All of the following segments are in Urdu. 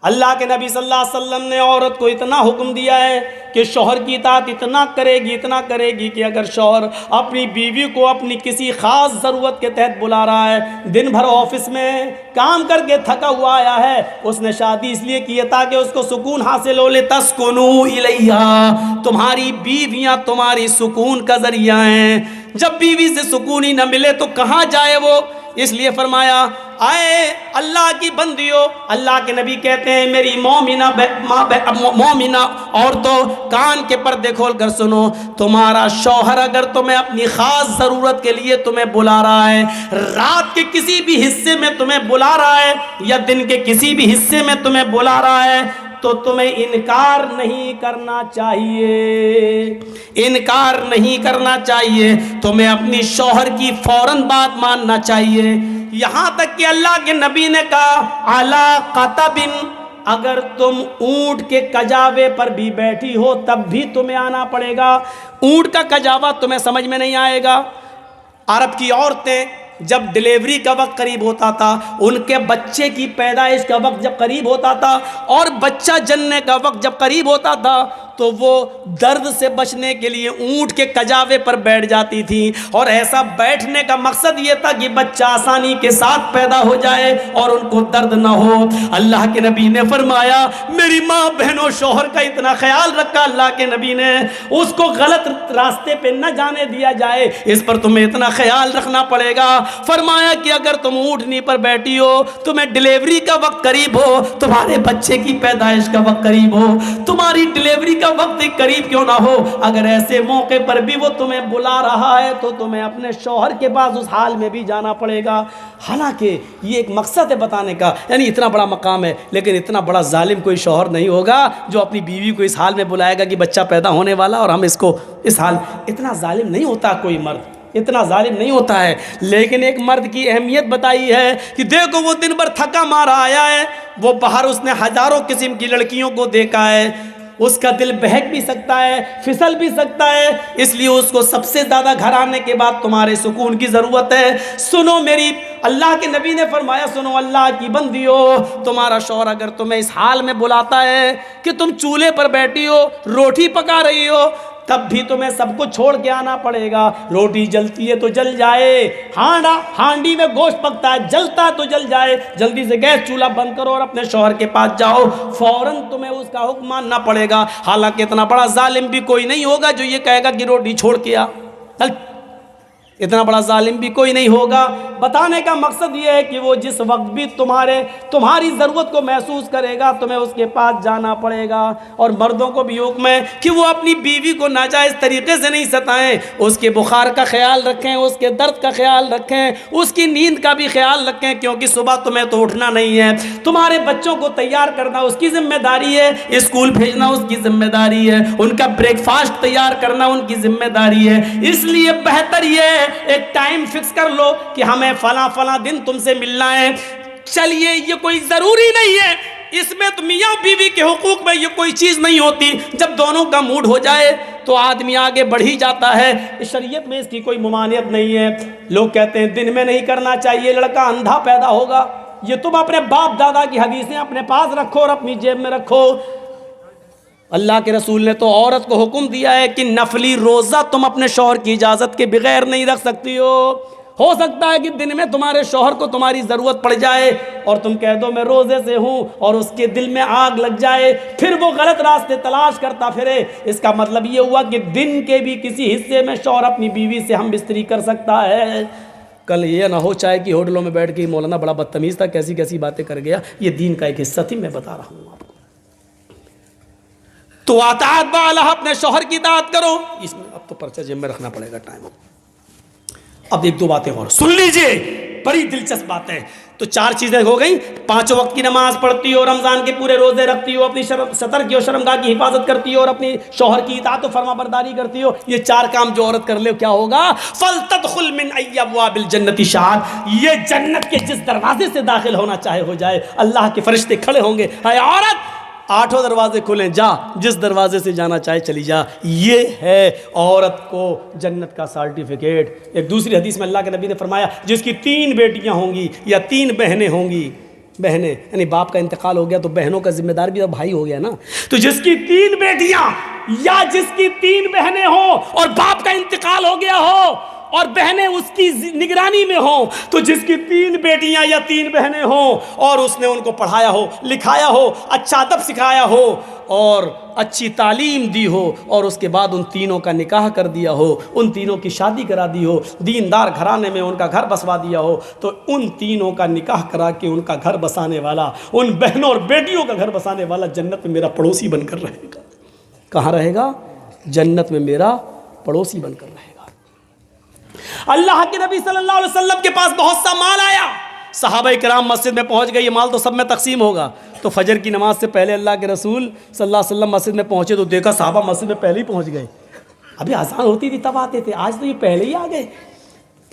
اللہ کے نبی صلی اللہ علیہ وسلم نے عورت کو اتنا حکم دیا ہے کہ شوہر کی اطاعت اتنا کرے گی کہ اگر شوہر اپنی بیوی کو اپنی کسی خاص ضرورت کے تحت بلا رہا ہے، دن بھر آفس میں کام کر کے تھکا ہوا آیا ہے، اس نے شادی اس لیے کی ہے تاکہ اس کو سکون حاصل ہو، لِتَسْكُنُوا إِلَيْهَا، تمہاری بیویاں تمہاری سکون کا ذریعہ ہیں۔ جب بیوی سے سکون ہی نہ ملے تو کہاں جائے وہ؟ اس لیے فرمایا آئے اللہ کی بندیوں، اللہ کے نبی کہتے ہیں میری مومنہ عورتوں کان کے پردے کھول کر سنو، تمہارا شوہر اگر تمہیں اپنی خاص ضرورت کے لیے تمہیں بلا رہا ہے، رات کے کسی بھی حصے میں تمہیں بلا رہا ہے یا دن کے کسی بھی حصے میں تمہیں بلا رہا ہے تو تمہیں انکار نہیں کرنا چاہیے، تمہیں اپنی شوہر کی فوراً بات ماننا چاہیے۔ یہاں تک کہ اللہ کے نبی نے کہا عَلَىٰ قَطَبٍ، اگر تم اونٹ کے کجاوے پر بھی بیٹھی ہو تب بھی تمہیں آنا پڑے گا۔ اونٹ کا کجاوا تمہیں سمجھ میں نہیں آئے گا۔ عرب کی عورتیں جب ڈیلیوری کا وقت قریب ہوتا تھا، ان کے بچے کی پیدائش کا وقت جب قریب ہوتا تھا اور بچہ جننے کا وقت جب قریب ہوتا تھا تو وہ درد سے بچنے کے لیے اونٹ کے کجاوے پر بیٹھ جاتی تھی، اور ایسا بیٹھنے کا مقصد یہ تھا کہ بچہ آسانی کے ساتھ پیدا ہو جائے اور ان کو درد نہ ہو۔ اللہ کے نبی نے فرمایا میری ماں بہنوں شوہر کا اتنا خیال رکھا اللہ کے نبی نے، اس کو غلط راستے پہ نہ جانے دیا جائے، اس پر تمہیں اتنا خیال رکھنا پڑے گا۔ فرمایا کہ اگر تم اونٹنی پر بیٹھی ہو، تمہیں ڈیلیوری کا وقت قریب ہو، تمہارے بچے کی پیدائش کا وقت قریب ہو، تمہاری ڈیلیوری کا وقت قریب کیوں نہ ہو، اگر ایسے موقع پر بھی وہ تمہیں بلا رہا ہے تو تمہیں اپنے شوہر کے پاس اس حال میں بھی جانا پڑے گا۔ حالانکہ یہ ایک مقصد ہے بتانے کا، یعنی اتنا بڑا مقام ہے، لیکن اتنا بڑا ظالم کوئی شوہر نہیں ہوگا جو اپنی بیوی کو اس حال میں بلائے گا کہ بچہ پیدا ہونے والا اور ہم اس کو اس حال، اتنا ظالم نہیں ہوتا کوئی مرد، اتنا ظالم نہیں ہوتا ہے۔ لیکن ایک مرد کی اہمیت بتائی ہے کہ دیکھو وہ دن بھر تھکا مارا آیا ہے، وہ باہر اس نے ہزاروں قسم کی لڑکیوں کو دیکھا ہے، اس کا دل بہک بھی سکتا ہے، پھسل بھی سکتا ہے، اس لیے اس کو سب سے زیادہ گھر آنے کے بعد تمہارے سکون کی ضرورت ہے۔ سنو میری، اللہ کے نبی نے فرمایا سنو اللہ کی بندیو، تمہارا شوہر اگر تمہیں اس حال میں بلاتا ہے کہ تم چولہے پر بیٹھی ہو، روٹی پکا رہی ہو، تب بھی تمہیں سب کو چھوڑ کے آنا پڑے گا۔ روٹی جلتی ہے تو جل جائے، ہانڈی میں گوشت پکتا ہے، جلتا تو جل جائے، جلدی سے گیس چولہا بند کرو اور اپنے شوہر کے پاس جاؤ، فوراً تمہیں اس کا حکم ماننا پڑے گا۔ حالانکہ اتنا بڑا ظالم بھی کوئی نہیں ہوگا جو یہ کہے گا کہ روٹی چھوڑ کے آ، اتنا بڑا ظالم بھی کوئی نہیں ہوگا۔ بتانے کا مقصد یہ ہے کہ وہ جس وقت بھی تمہاری ضرورت کو محسوس کرے گا تمہیں اس کے پاس جانا پڑے گا۔ اور مردوں کو بھی حکم ہے کہ وہ اپنی بیوی کو ناجائز طریقے سے نہیں ستائیں، اس کے بخار کا خیال رکھیں، اس کے درد کا خیال رکھیں، اس کی نیند کا بھی خیال رکھیں، کیونکہ صبح تمہیں تو اٹھنا نہیں ہے، تمہارے بچوں کو تیار کرنا اس کی ذمہ داری ہے، اسکول بھیجنا اس کی ذمہ داری ہے، ان کا بریک فاسٹ تیار کرنا ان کی ذمہ داری ہے۔ اس لیے بہتر یہ ہے ایک ٹائم فکس کر لو کہ ہمیں فلاں دن تم سے ملنا ہے۔ چلیے یہ کوئی ضروری نہیں ہے، اس میں تو میاں بیوی کے حقوق میں یہ کوئی چیز نہیں ہوتی، جب دونوں کا موڈ ہو جائے تو آدمی آگے بڑھ ہی جاتا ہے، شریعت میں اس کی کوئی ممانعت نہیں ہے۔ لوگ کہتے ہیں دن میں نہیں کرنا چاہیے، لڑکا اندھا پیدا ہوگا، یہ تم اپنے باپ دادا کی حدیثیں اپنے پاس رکھو اور اپنی جیب میں رکھو۔ اللہ کے رسول نے تو عورت کو حکم دیا ہے کہ نفلی روزہ تم اپنے شوہر کی اجازت کے بغیر نہیں رکھ سکتی ہو سکتا ہے کہ دن میں تمہارے شوہر کو تمہاری ضرورت پڑ جائے اور تم کہہ دو میں روزے سے ہوں اور اس کے دل میں آگ لگ جائے، پھر وہ غلط راستے تلاش کرتا پھرے۔ اس کا مطلب یہ ہوا کہ دن کے بھی کسی حصے میں شوہر اپنی بیوی سے ہم بستری کر سکتا ہے۔ کل یہ نہ ہو چاہے کہ ہوٹلوں میں بیٹھ کے مولانا بڑا بدتمیز تھا، کیسی باتیں کر گیا، یہ دین کا ایک حصہ تھی، میں بتا رہا ہوں آپ کو۔ تو اطاعت بالا اپنے شوہر کی اطاعت کرو۔ اس میں اب تو پرچہ جیب میں رکھنا پڑے گا، ٹائم۔ اب ایک دو باتیں اور سن لیجئے، بڑی دلچسپ بات ہے۔ تو 4 چیزیں ہو گئیں، 5 وقت کی نماز پڑھتی ہو، رمضان کے پورے روزے رکھتی ہو، اپنی ستر کی اور شرمگاہ کی حفاظت کرتی ہو اور اپنی شوہر کی اطاعت و فرما برداری کرتی ہو، یہ 4 کام جو عورت کر لے کیا ہوگا؟ فَلْتَدْخُلْ مِنْ أَيِّ أَبْوَابِ الْجَنَّةِ شَاءَتْ، یہ جنت کے جس دروازے سے داخل ہونا چاہے ہو جائے، اللہ کے فرشتے کھڑے ہوں گے، اے عورت 8 دروازے کھلیں، جا جس دروازے سے جانا چاہے چلی جا۔ یہ ہے عورت کو جنت کا سرٹیفکیٹ۔ ایک دوسری حدیث میں اللہ کے نبی نے فرمایا جس کی 3 بیٹیاں ہوں گی یا 3 بہنیں ہوں گی، بہنیں، یعنی باپ کا انتقال ہو گیا تو بہنوں کا ذمہ دار بھی اب بھائی ہو گیا نا. تو جس کی 3 بیٹیاں یا جس کی 3 بہنیں ہوں اور باپ کا انتقال ہو گیا ہو اور بہنیں اس کی نگرانی میں ہوں، تو جس کی 3 بیٹیاں یا 3 بہنیں ہوں اور اس نے ان کو پڑھایا ہو، لکھایا ہو، اچھا ادب سکھایا ہو اور اچھی تعلیم دی ہو اور اس کے بعد ان تینوں کا نکاح کر دیا ہو، ان تینوں کی شادی کرا دی ہو، دیندار گھرانے میں ان کا گھر بسوا دیا ہو، تو ان تینوں کا نکاح کرا کے ان کا گھر بسانے والا، ان بہنوں اور بیٹیوں کا گھر بسانے والا جنت میں میرا پڑوسی بن کر رہے گا. کہاں رہے گا؟ جنت میں میرا پڑوسی بن کر رہے گا. اللہ کے نبی صلی اللہ علیہ وسلم کے پاس بہت سا مال آیا، صحابہ کرام مسجد میں پہنچ گئے، یہ مال تو سب میں تقسیم ہوگا. تو فجر کی نماز سے پہلے اللہ کے رسول صلی اللہ علیہ وسلم مسجد میں پہنچے تو دیکھا صحابہ مسجد میں پہلے ہی پہنچ گئے. ابھی آسان ہوتی تھی تب آتے تھے، آج تو یہ پہلے ہی آ گئے.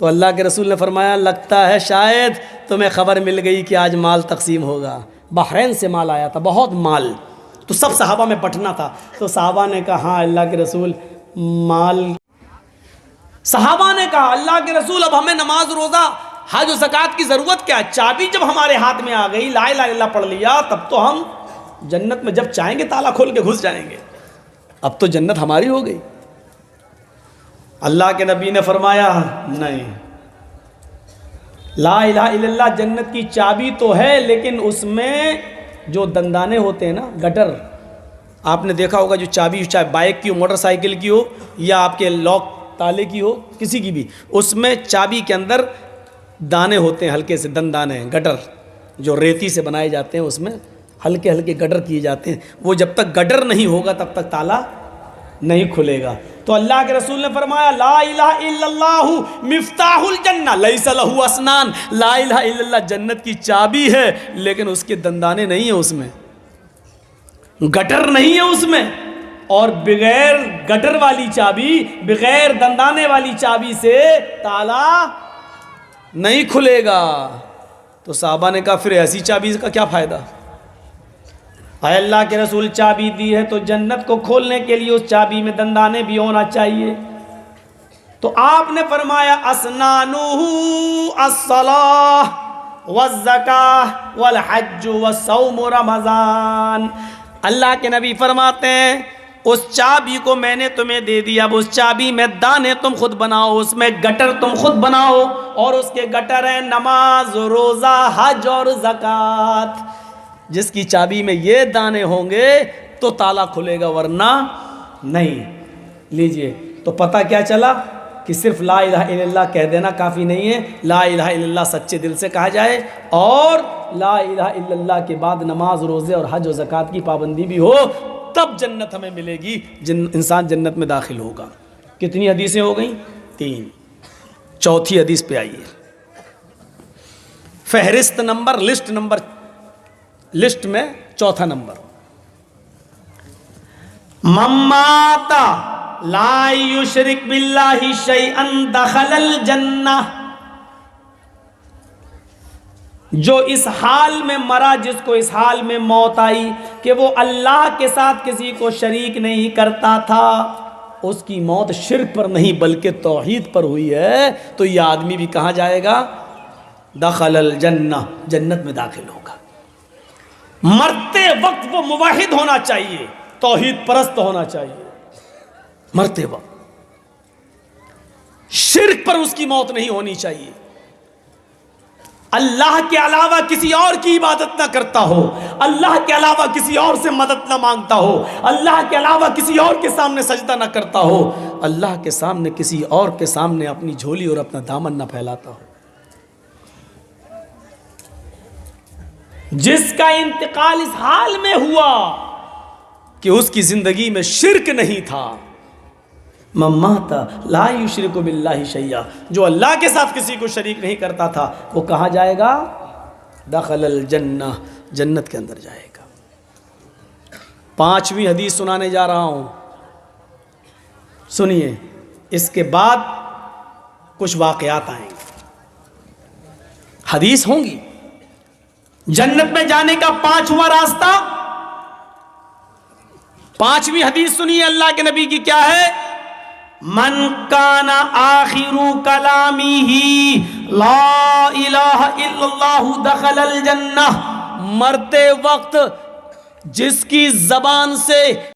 تو اللہ کے رسول نے فرمایا لگتا ہے شاید تمہیں خبر مل گئی کہ آج مال تقسیم ہوگا. بحرین سے مال آیا تھا، بہت مال، تو سب صحابہ میں بٹنا تھا. تو صحابہ نے کہا ہاں اللہ کے رسول مال. صحابہ نے کہا اللہ کے رسول اب ہمیں نماز روزہ حج و زکوٰۃ کی ضرورت کیا ہے؟ چابی جب ہمارے ہاتھ میں آ گئی، لا الہ الا اللہ پڑھ لیا، تب تو ہم جنت میں جب چاہیں گے تالا کھول کے گھس جائیں گے. اب تو جنت ہماری ہو گئی. اللہ کے نبی نے فرمایا نہیں، لا الہ الا اللہ جنت کی چابی تو ہے، لیکن اس میں جو دندانے ہوتے ہیں نا، گٹر، آپ نے دیکھا ہوگا جو چابی چاہے بائک کی ہو، موٹر سائیکل کی ہو یا آپ کے لاک تالے کی ہو، کسی کی بھی، اس میں چابی کے اندر دانے ہوتے ہیں، ہلکے سے دندانے، گٹر جو ریتی سے بنائے جاتے ہیں، اس میں ہلکے ہلکے گٹر کیے جاتے ہیں. وہ جب تک گٹر نہیں ہوگا تب تک تالا نہیں کھلے گا. تو اللہ کے رسول نے فرمایا لا الہ الا اللہ مفتاح الجنہ لیس لہ اسنان. لا الہ الا اللہ جنت کی چابی ہے لیکن اس کے دندانے نہیں ہیں، اس میں گٹر نہیں ہے اس میں. اور بغیر گٹر والی چابی، بغیر دندانے والی چابی سے تالا نہیں کھلے گا. تو صحابہ نے کہا پھر ایسی چابی کا کیا فائدہ؟ اے اللہ کے رسول چابی دی ہے تو جنت کو کھولنے کے لیے اس چابی میں دندانے بھی ہونا چاہیے. تو آپ نے فرمایا اسنانہ الصلاۃ والزکاۃ والحج والصوم رمضان. اللہ کے نبی فرماتے ہیں اس چابی کو میں نے تمہیں دے دیا، اب اس چابی میں دانے تم خود بناؤ، اس میں گٹر تم خود بناؤ، اور اس کے گٹر ہیں نماز، روزہ، حج اور زکوٰۃ. جس کی چابی میں یہ دانے ہوں گے تو تالا کھلے گا، ورنہ نہیں. لیجئے تو پتہ کیا چلا کہ صرف لا الہ الا اللہ کہہ دینا کافی نہیں ہے، لا الہ الا اللہ سچے دل سے کہا جائے اور لا الہ الا اللہ کے بعد نماز، روزے اور حج و زکوٰۃ کی پابندی بھی ہو، تب جنت ہمیں ملے گی، انسان جنت میں داخل ہوگا. کتنی حدیثیں ہو گئیں؟ 3. چوتھی حدیث پہ آئیے. فہرست نمبر، لسٹ میں چوتھا نمبر، من مات لا یشرک باللہ شیئا دخل الجنہ. جو اس حال میں مرا، جس کو اس حال میں موت آئی کہ وہ اللہ کے ساتھ کسی کو شریک نہیں کرتا تھا، اس کی موت شرک پر نہیں بلکہ توحید پر ہوئی ہے، تو یہ آدمی بھی کہاں جائے گا؟ دخل الجنہ، جنت میں داخل ہوگا. مرتے وقت وہ موحد ہونا چاہیے، توحید پرست ہونا چاہیے. مرتے وقت شرک پر اس کی موت نہیں ہونی چاہیے. اللہ کے علاوہ کسی اور کی عبادت نہ کرتا ہو، اللہ کے علاوہ کسی اور سے مدد نہ مانگتا ہو، اللہ کے علاوہ کسی اور کے سامنے سجدہ نہ کرتا ہو، اللہ کے سامنے کسی اور کے سامنے اپنی جھولی اور اپنا دامن نہ پھیلاتا ہو. جس کا انتقال اس حال میں ہوا کہ اس کی زندگی میں شرک نہیں تھا، من مات لا یشرک باللہ شیئا، جو اللہ کے ساتھ کسی کو شریک نہیں کرتا تھا، وہ کہاں جائے گا؟ دخل الجنہ، جنت کے اندر جائے گا. 5ویں حدیث سنانے جا رہا ہوں، سنیے. اس کے بعد کچھ واقعات آئیں گے، حدیث ہوں گی. جنت میں جانے کا 5واں راستہ، 5ویں حدیث سنیے اللہ کے نبی کی کیا ہے؟ من کان آخر کلامہ لا الہ الا اللہ دخل الجنہ مرتے وقت جس کی زبان سے